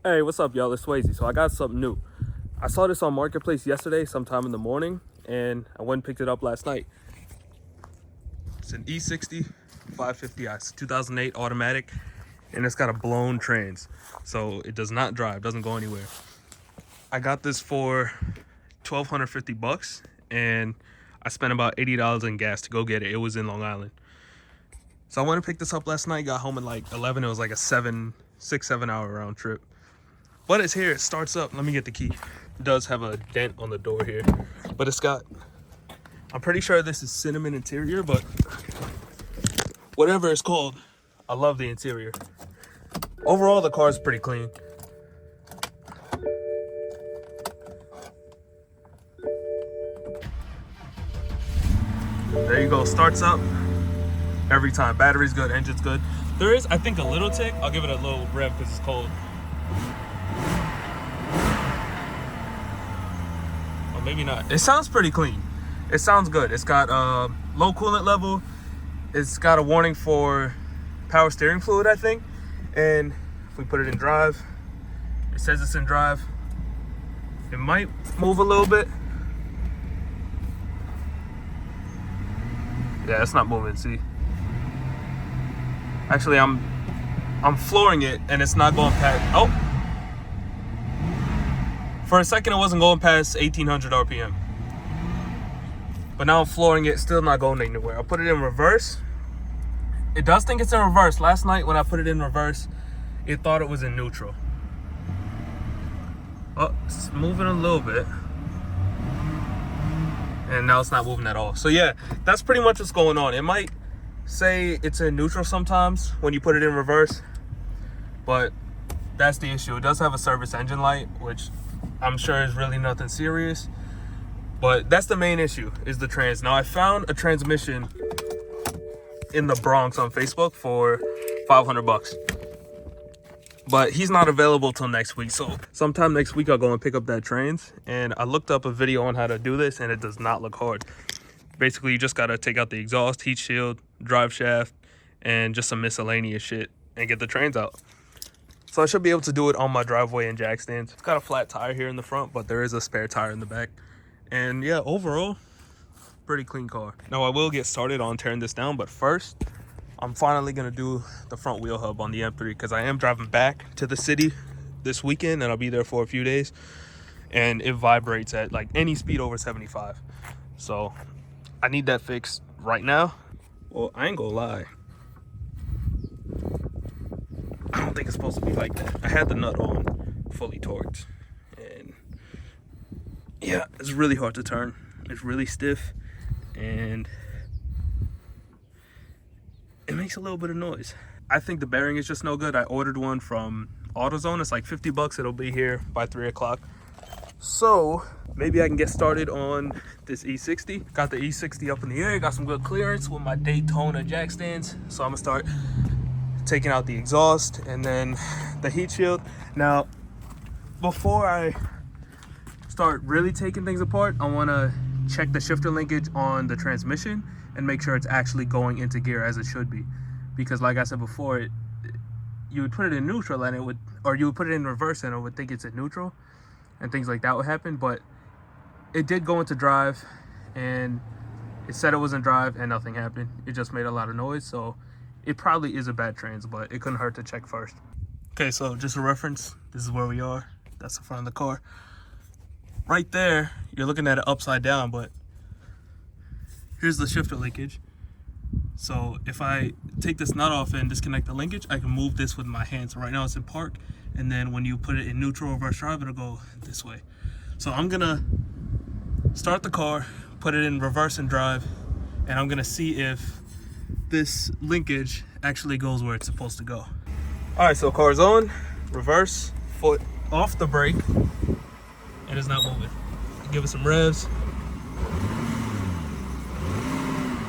Hey, what's up, y'all? It's Swayze. So I got something new. I saw this on Marketplace yesterday, sometime in the morning, and I went and picked it up last night. It's an E60 550i, 2008 automatic, and it's got a blown trans, so it does not drive, doesn't go anywhere. I got this for $1,250, and I spent about $80 in gas to go get it. It was in Long Island. So I went and picked this up last night, got home at like 11. It was like a 7 hour round trip. But it's here, it starts up. Let me get the key. It does have a dent on the door here, but it's got, I'm pretty sure this is cinnamon interior, but whatever it's called, I love the interior. Overall, the car is pretty clean. There you go, starts up every time. Battery's good, engine's good. There is, I think, a little tick. I'll give it a little rev because it's cold. Maybe not. It sounds pretty clean. It sounds good. It's got low coolant level. It's got a warning for power steering fluid, I think. And if we put it in drive, it says it's in drive. It might move a little bit. Yeah, it's not moving, see? Actually, I'm flooring it and it's not going past, oh! For a second, it wasn't going past 1800 RPM. But now I'm flooring it, still not going anywhere. I'll put it in reverse. It does think it's in reverse. Last night when I put it in reverse, it thought it was in neutral. Oh, it's moving a little bit. And now it's not moving at all. So yeah, that's pretty much what's going on. It might say it's in neutral sometimes when you put it in reverse. But that's the issue. It does have a service engine light, which I'm sure is really nothing serious, but that's the main issue, is the trans. Now I found a transmission in the Bronx on Facebook for $500, but he's not available till next week. So sometime next week I'll go and pick up that trans. And I looked up a video on how to do this, and it does not look hard. Basically, you just gotta take out the exhaust, heat shield, drive shaft, and just some miscellaneous shit and get the trans out. So I should be able to do it on my driveway and jack stands. It's got a flat tire here in the front, but there is a spare tire in the back. And yeah, overall, pretty clean car. Now I will get started on tearing this down, but first, I'm finally gonna do the front wheel hub on the M3 because I am driving back to the city this weekend and I'll be there for a few days. And it vibrates at like any speed over 75. So I need that fixed right now. Well, I ain't gonna lie. I don't think it's supposed to be like that. I had the nut on fully torqued, and yeah, it's really hard to turn. It's really stiff, and it makes a little bit of noise. I think the bearing is just no good. I ordered one from AutoZone. It's like $50. It'll be here by 3 o'clock. So maybe I can get started on this E60. Got the E60 up in the air. Got some good clearance with my Daytona jack stands. So I'm gonna start taking out the exhaust and then the heat shield. Now, before I start really taking things apart, I want to check the shifter linkage on the transmission and make sure it's actually going into gear as it should be. Because like I said before, you would put it in neutral and it would, or you would put it in reverse and it would think it's in neutral and things like that would happen. But it did go into drive and it said it was in drive and nothing happened. It just made a lot of noise. So it probably is a bad trans, but it couldn't hurt to check first. Okay, so just a reference, this is where we are. That's the front of the car. Right there, you're looking at it upside down, but here's the shifter linkage. So if I take this nut off and disconnect the linkage, I can move this with my hand. So right now it's in park, and then when you put it in neutral or reverse drive, it'll go this way. So I'm gonna start the car, put it in reverse and drive, and I'm gonna see if this linkage actually goes where it's supposed to go. All right, so car's on, reverse, foot off the brake, and it's not moving. Give it some revs.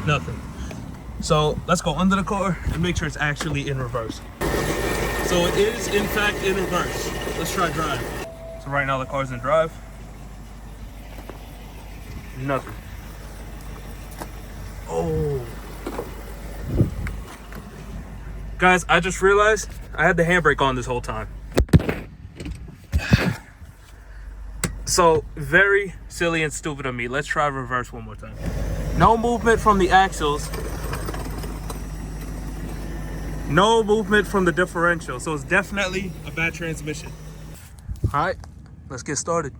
Nothing. So let's go under the car and make sure it's actually in reverse. So it is in fact in reverse. Let's try drive. So right now the car's in drive. Nothing. Oh. Guys, I just realized I had the handbrake on this whole time. So very silly and stupid of me. Let's try reverse one more time. No movement from the axles. No movement from the differential. So it's definitely a bad transmission. All right, let's get started.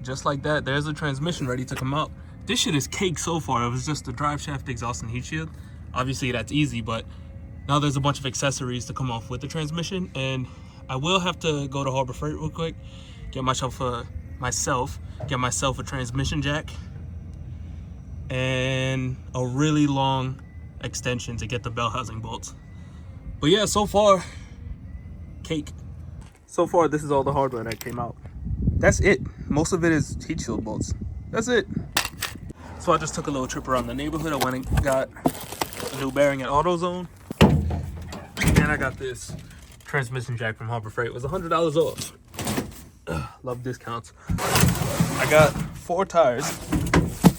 Just like that, there's a transmission ready to come out. This shit is cake so far. It was just the drive shaft, exhaust, and heat shield. Obviously that's easy, but now there's a bunch of accessories to come off with the transmission, and I will have to go to Harbor Freight real quick, get myself a transmission jack and a really long extension to get the bell housing bolts. But yeah, so far, cake. So far, this is all the hardware that came out. That's it. Most of it is heat shield bolts. That's it. So I just took a little trip around the neighborhood. I went and got a new bearing at AutoZone. And I got this transmission jack from Harbor Freight. It was $100 off. Love discounts. I got 4 tires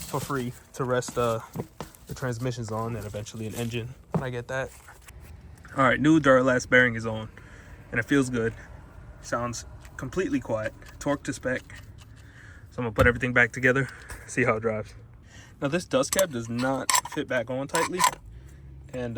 for free to rest the transmissions on, and eventually an engine when I get that. All right, new Duralast bearing is on, and it feels good. Sounds completely quiet, torque to spec. So I'm gonna put everything back together, see how it drives. Now this dust cap does not fit back on tightly, and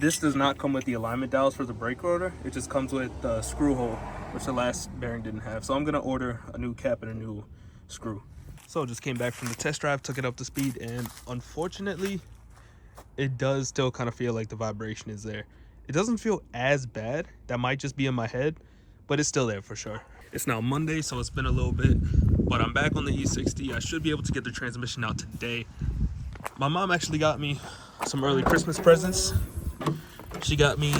this does not come with the alignment dials for the brake rotor. It just comes with the screw hole, which the last bearing didn't have. So I'm gonna order a new cap and a new screw. So just came back from the test drive, took it up to speed, and unfortunately it does still kind of feel like the vibration is there. It doesn't feel as bad. That might just be in my head, but it's still there for sure. It's now Monday, so it's been a little bit, but I'm back on the E60. I should be able to get the transmission out today. My mom actually got me some early Christmas presents. She got me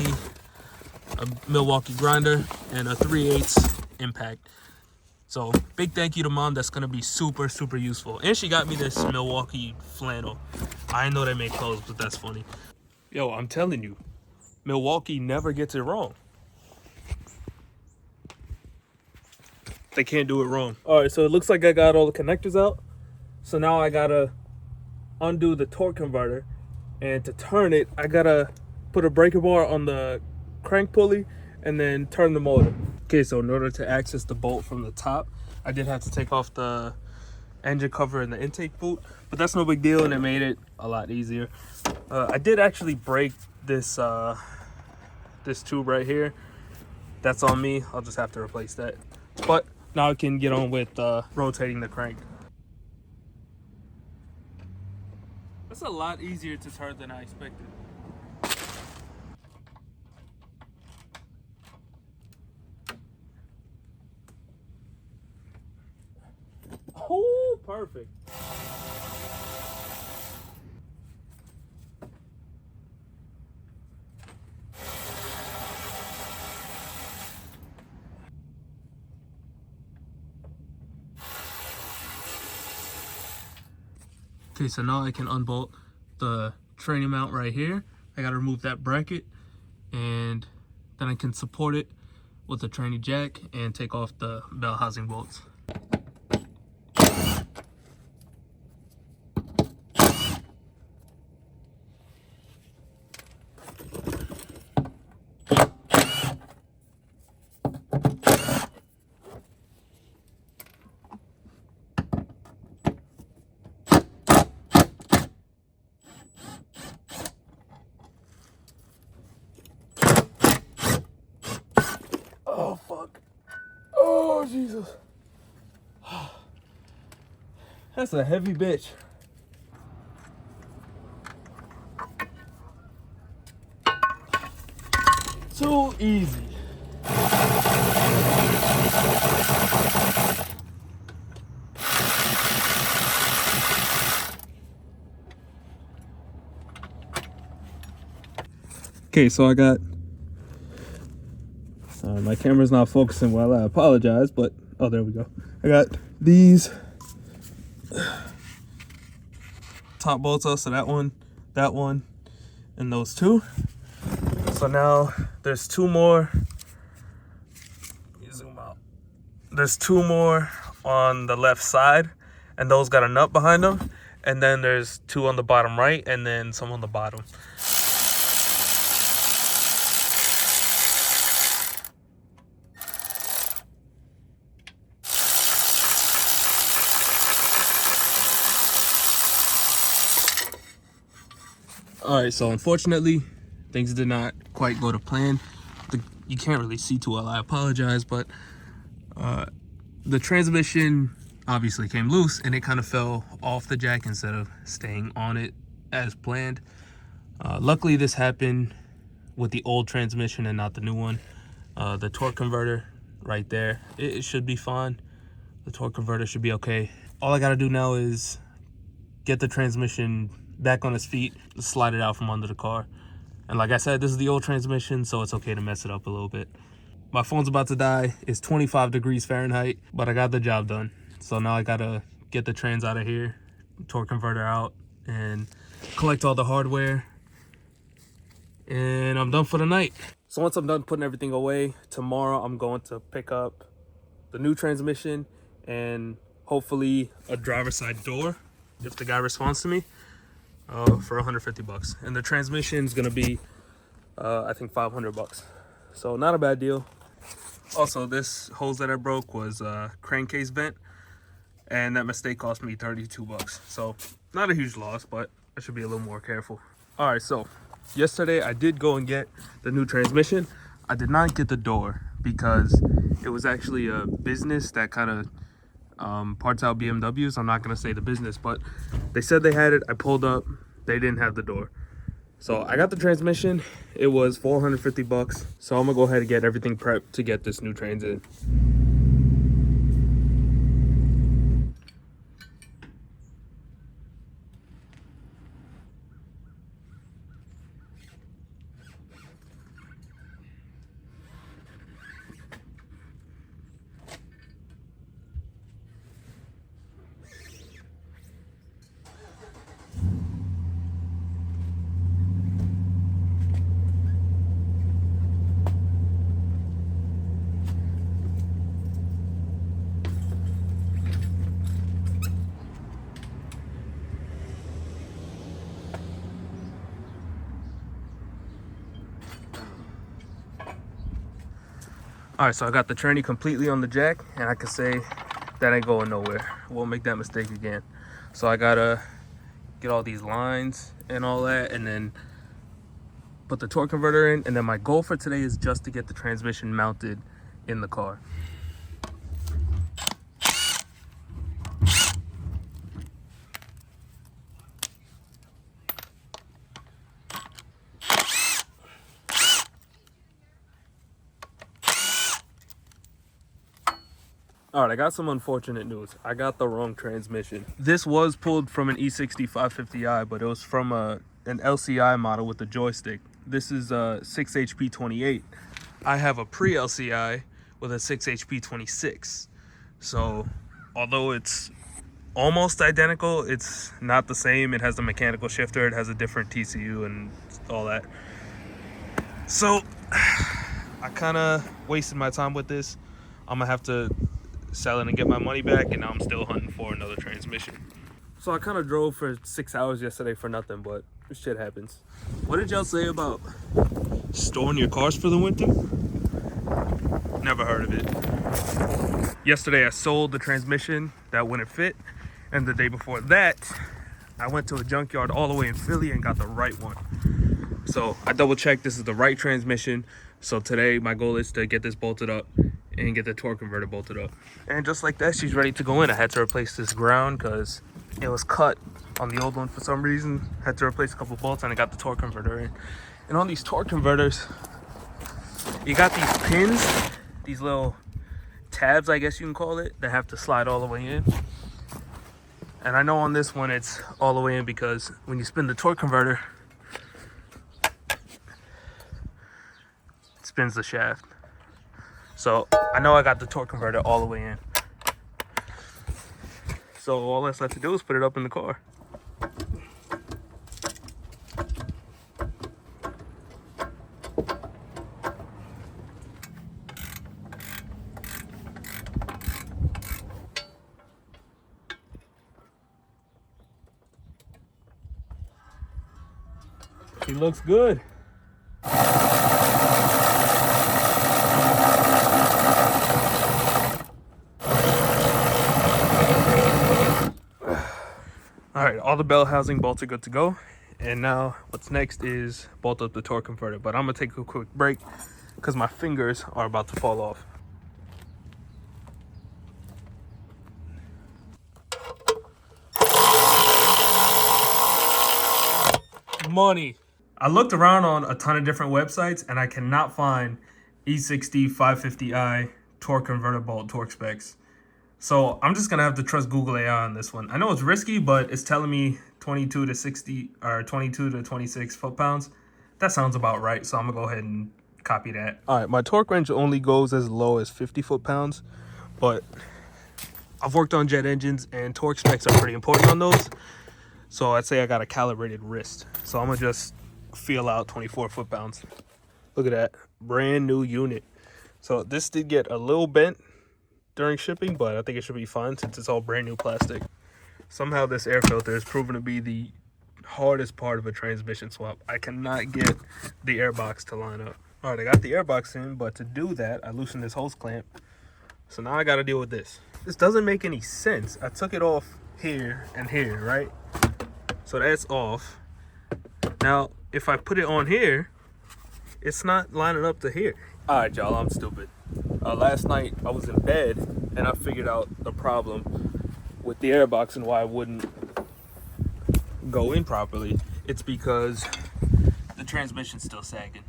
a Milwaukee grinder and a 3/8 impact. So big thank you to Mom. That's gonna be super, super useful. And she got me this Milwaukee flannel. I didn't know they made clothes, but that's funny. Yo, I'm telling you, Milwaukee never gets it wrong. They can't do it wrong. All right, so it looks like I got all the connectors out. So now I gotta undo the torque converter, and to turn it, I gotta put a breaker bar on the crank pulley and then turn the motor. Okay, so in order to access the bolt from the top, I did have to take off the engine cover and the intake boot, but that's no big deal, and it made it a lot easier. I did actually break this this tube right here. That's on me. I'll just have to replace that. But now I can get on with rotating the crank. That's a lot easier to turn than I expected. Oh, perfect. Okay, so now I can unbolt the training mount right here. I gotta remove that bracket, and then I can support it with the training jack and take off the bell housing bolts. Jesus. That's a heavy bitch. Too easy. Okay, so I got, sorry, my camera's not focusing well, I apologize, but, oh, there we go. I got these top bolts out, so that one, and those two. So now there's two more. Let me zoom out. There's two more on the left side, and those got a nut behind them. And then there's two on the bottom right, and then some on the bottom. All right, so unfortunately, things did not quite go to plan. You can't really see too well, I apologize, but the transmission obviously came loose and it kind of fell off the jack instead of staying on it as planned. Luckily, this happened with the old transmission and not the new one. The torque converter right there, it should be fine. The torque converter should be okay. All I gotta do now is get the transmission back on its feet, slide it out from under the car. And like I said, this is the old transmission, so it's okay to mess it up a little bit. My phone's about to die. It's 25 degrees Fahrenheit, but I got the job done. So now I gotta get the trans out of here, torque converter out, and collect all the hardware. And I'm done for the night. So once I'm done putting everything away, tomorrow I'm going to pick up the new transmission and hopefully a driver's side door if the guy responds to me. For 150 bucks, and the transmission is gonna be I think 500 bucks, so not a bad deal. Also, this hose that I broke was crankcase vent, and that mistake cost me 32 bucks, so not a huge loss, but I should be a little more careful. All right, so yesterday I did go and get the new transmission. I did not get the door because it was actually a business that kind of parts out BMWs. I'm not gonna say the business, but they said they had it. I pulled up, they didn't have the door. So I got the transmission. It was 450 bucks. So I'm gonna go ahead and get everything prepped to get this new trans in. All right, so I got the tranny completely on the jack, and I can say that ain't going nowhere. Won't make that mistake again. So I gotta get all these lines and all that, and then put the torque converter in. And then my goal for today is just to get the transmission mounted in the car. All right, I got some unfortunate news. I got the wrong transmission. This was pulled from an E60 550i, but it was from an LCI model with the joystick. This is a 6HP28. I have a pre-LCI with a 6HP26. So, although it's almost identical, it's not the same. It has the mechanical shifter, it has a different TCU and all that. So, I kind of wasted my time with this. I'm gonna have to sell it and get my money back, and now I'm still hunting for another transmission. So I kind of drove for 6 hours yesterday for nothing, but shit happens. What did y'all say about storing your cars for the winter? Never heard of it. Yesterday I sold the transmission that wouldn't fit, and the day before that I went to a junkyard all the way in Philly and got the right one. So I double checked this is the right transmission. So today my goal is to get this bolted up and get the torque converter bolted up. And just like that, she's ready to go in. I had to replace this ground because it was cut on the old one for some reason. Had to replace a couple bolts and I got the torque converter in. And on these torque converters, you got these pins, these little tabs, I guess you can call it, that have to slide all the way in. And I know on this one it's all the way in because when you spin the torque converter, it spins the shaft. So I know I got the torque converter all the way in. So all that's left to do is put it up in the car. He looks good. All right, all the bell housing bolts are good to go. And now what's next is bolt up the torque converter. But I'm gonna take a quick break because my fingers are about to fall off. Money. I looked around on a ton of different websites and I cannot find E60 550i torque converter bolt torque specs. So I'm just gonna have to trust Google AI on this one. I know it's risky, but it's telling me 22 to 60 or 22 to 26 foot-pounds. That sounds about right. So I'm gonna go ahead and copy that. All right, my torque range only goes as low as 50 foot-pounds, but I've worked on jet engines and torque specs are pretty important on those. So I'd say I got a calibrated wrist. So I'm gonna just feel out 24 foot-pounds. Look at that, brand new unit. So this did get a little bent during shipping, but I think it should be fine since it's all brand new plastic. Somehow this air filter has proven to be the hardest part of a transmission swap. I cannot get the air box to line up. All right, I got the air box in, but to do that, I loosened this hose clamp. So now I gotta deal with this. This doesn't make any sense. I took it off here and here, right? So that's off. Now, if I put it on here, it's not lining up to here. All right, y'all, I'm stupid. Last night I was in bed and I figured out the problem with the airbox and why it wouldn't go in properly. It's because the transmission's still sagging.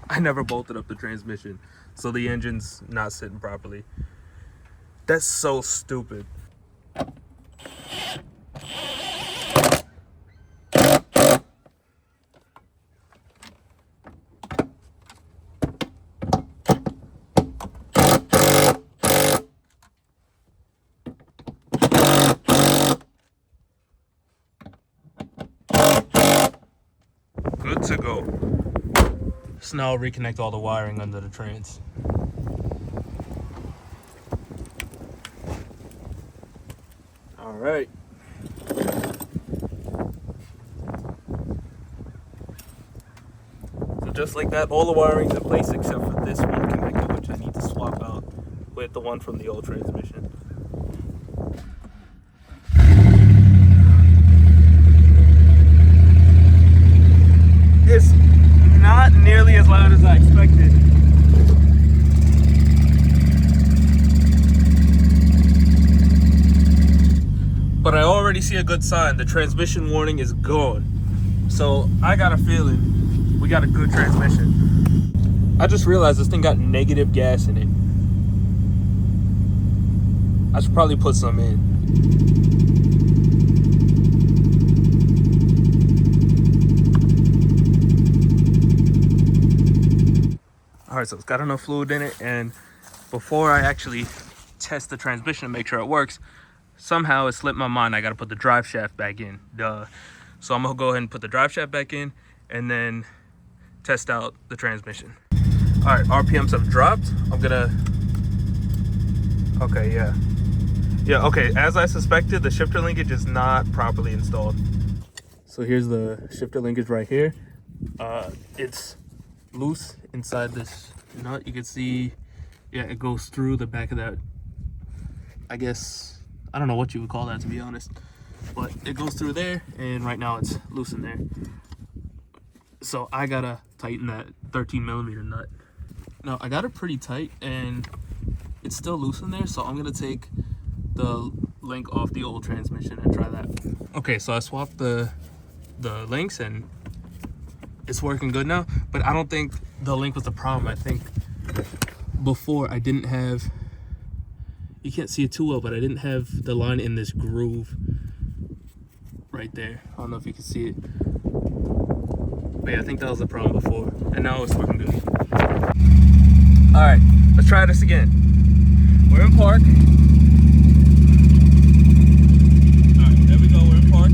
I never bolted up the transmission, so the engine's not sitting properly. That's so stupid. Good to go. So now I'll reconnect all the wiring under the trans. All right. So just like that, all the wiring's in place except for this one connector, which I need to swap out with the one from the old transmission. It's not nearly as loud as I expected. But I already see a good sign. The transmission warning is gone. So I got a feeling we got a good transmission. I just realized this thing got negative gas in it. I should probably put some in. All right, so it's got enough fluid in it, and before I actually test the transmission to make sure it works, somehow it slipped my mind. I got to put the drive shaft back in. Duh. So I'm gonna go ahead and put the drive shaft back in and then test out the transmission. All right, RPMs have dropped. I'm gonna, okay, yeah, okay, as I suspected, the shifter linkage is not properly installed. So here's the shifter linkage right here. It's loose inside this nut. You can see, yeah, it goes through the back of that, I guess, I don't know what you would call that, to be honest, but it goes through there, and right now it's loose in there. So I gotta tighten that 13mm nut. No, I got it pretty tight and it's still loose in there, so I'm gonna take the link off the old transmission and try that. Okay, so I swapped the links and it's working good now, but I don't think the link was the problem. I think before I didn't have, you can't see it too well, but I didn't have the line in this groove right there. I don't know if you can see it, but yeah, I think that was the problem before, and now it's working good. All right, let's try this again. We're in park. All right, there we go, we're in park.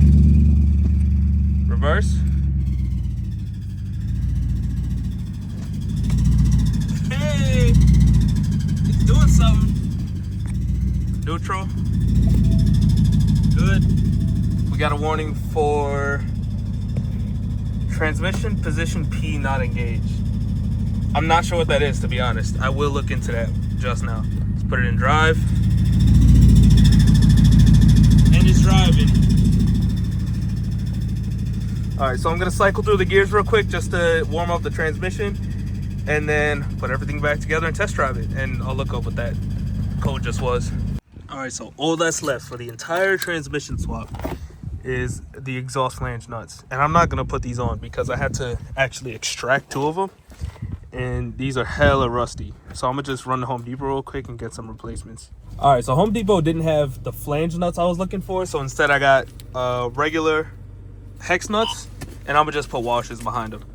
Reverse. Hey, it's doing something. Neutral. Good. We got a warning for transmission position P not engaged. I'm not sure what that is, to be honest. I will look into that just now. Let's put it in drive. And it's driving. All right, so I'm gonna cycle through the gears real quick just to warm up the transmission and then put everything back together and test drive it. And I'll look up what that code just was. All right, so all that's left for the entire transmission swap is the exhaust flange nuts. And I'm not gonna put these on because I had to actually extract 2 of them. And these are hella rusty. So I'm gonna just run to Home Depot real quick and get some replacements. All right, so Home Depot didn't have the flange nuts I was looking for. So instead I got regular hex nuts and I'm gonna just put washers behind them.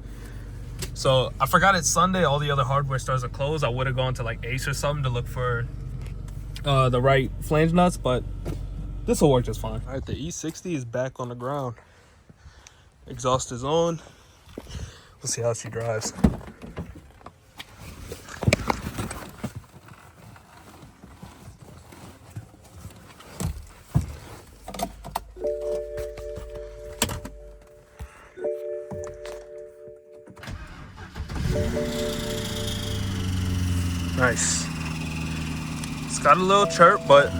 So I forgot it's Sunday, all the other hardware stores are closed. I would have gone to like Ace or something to look for the right flange nuts, but this will work just fine. All right, the E60 is back on the ground. Exhaust is on. We'll see how she drives. Nice. It's got a little chirp, but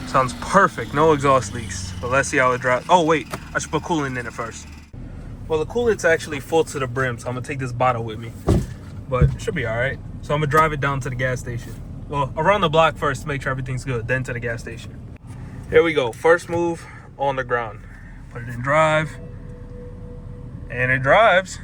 sounds perfect. No exhaust leaks. But let's see how it drives. Oh wait, I should put coolant in it first. Well, the coolant's actually full to the brim, so I'm gonna take this bottle with me. But it should be all right. So I'm gonna drive it down to the gas station. Well, around the block first to make sure everything's good, then to the gas station. Here we go. First move on the ground. Put it in drive, and it drives.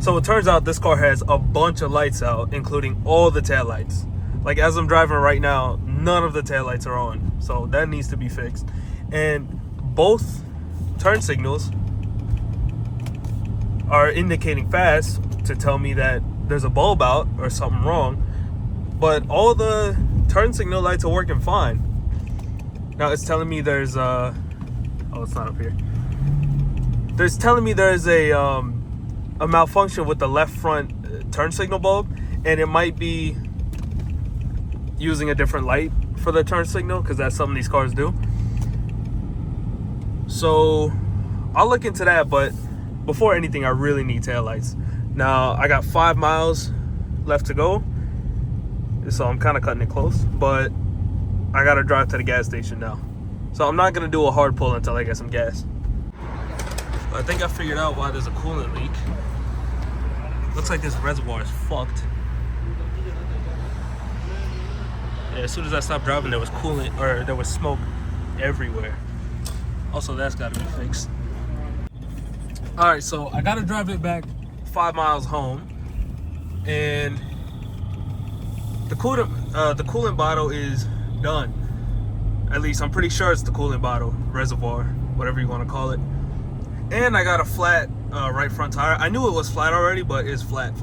So it turns out this car has a bunch of lights out, including all the taillights. Like as I'm driving right now, none of the taillights are on. So that needs to be fixed. And both turn signals are indicating fast to tell me that there's a bulb out or something wrong. But all the turn signal lights are working fine. Now it's telling me there's oh, it's not up here. There's telling me there's a malfunction with the left front turn signal bulb, and it might be using a different light for the turn signal because that's something these cars do. So I'll look into that, but before anything I really need taillights. Now I got 5 miles left to go, so I'm kind of cutting it close, but I gotta drive to the gas station now. So I'm not gonna do a hard pull until I get some gas. I think I figured out why there's a coolant leak. Looks like this reservoir is fucked. Yeah, as soon as I stopped driving, there was coolant, or there was smoke everywhere. Also, that's gotta be fixed. All right, so I gotta drive it back 5 miles home, and the coolant bottle is done. At least I'm pretty sure it's the coolant bottle, reservoir, whatever you want to call it. And I got a flat right front tire. I knew it was flat already, but it's flat.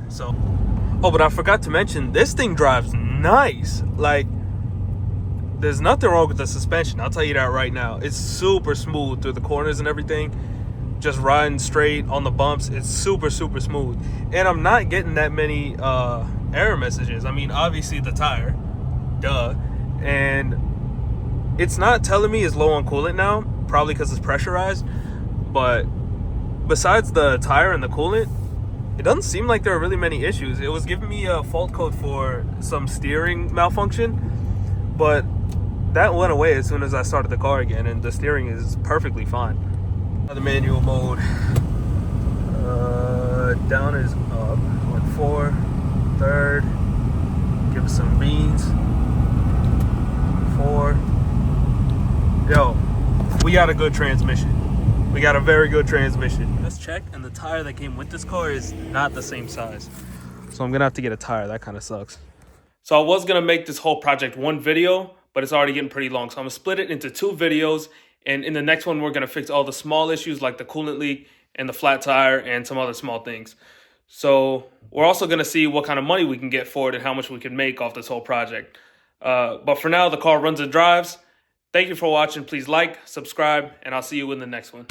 So, oh, but I forgot to mention, this thing drives nice. Like, there's nothing wrong with the suspension. I'll tell you that right now. It's super smooth through the corners and everything. Just riding straight on the bumps. It's super smooth. And I'm not getting that many error messages. I mean, obviously the tire, duh. And it's not telling me it's low on coolant now, probably because it's pressurized. But besides the tire and the coolant, it doesn't seem like there are really many issues. It was giving me a fault code for some steering malfunction, but that went away as soon as I started the car again, and the steering is perfectly fine. The manual mode, down we got a good transmission. We got a very good transmission. Let's check, and the tire that came with this car is not the same size. So I'm gonna have to get a tire. That kind of sucks. So I was gonna make this whole project one video, but it's already getting pretty long. So I'm gonna split it into 2 videos. And in the next one, we're gonna fix all the small issues like the coolant leak and the flat tire and some other small things. So we're also gonna see what kind of money we can get for it and how much we can make off this whole project. But for now, the car runs and drives. Thank you for watching. Please like, subscribe, and I'll see you in the next one.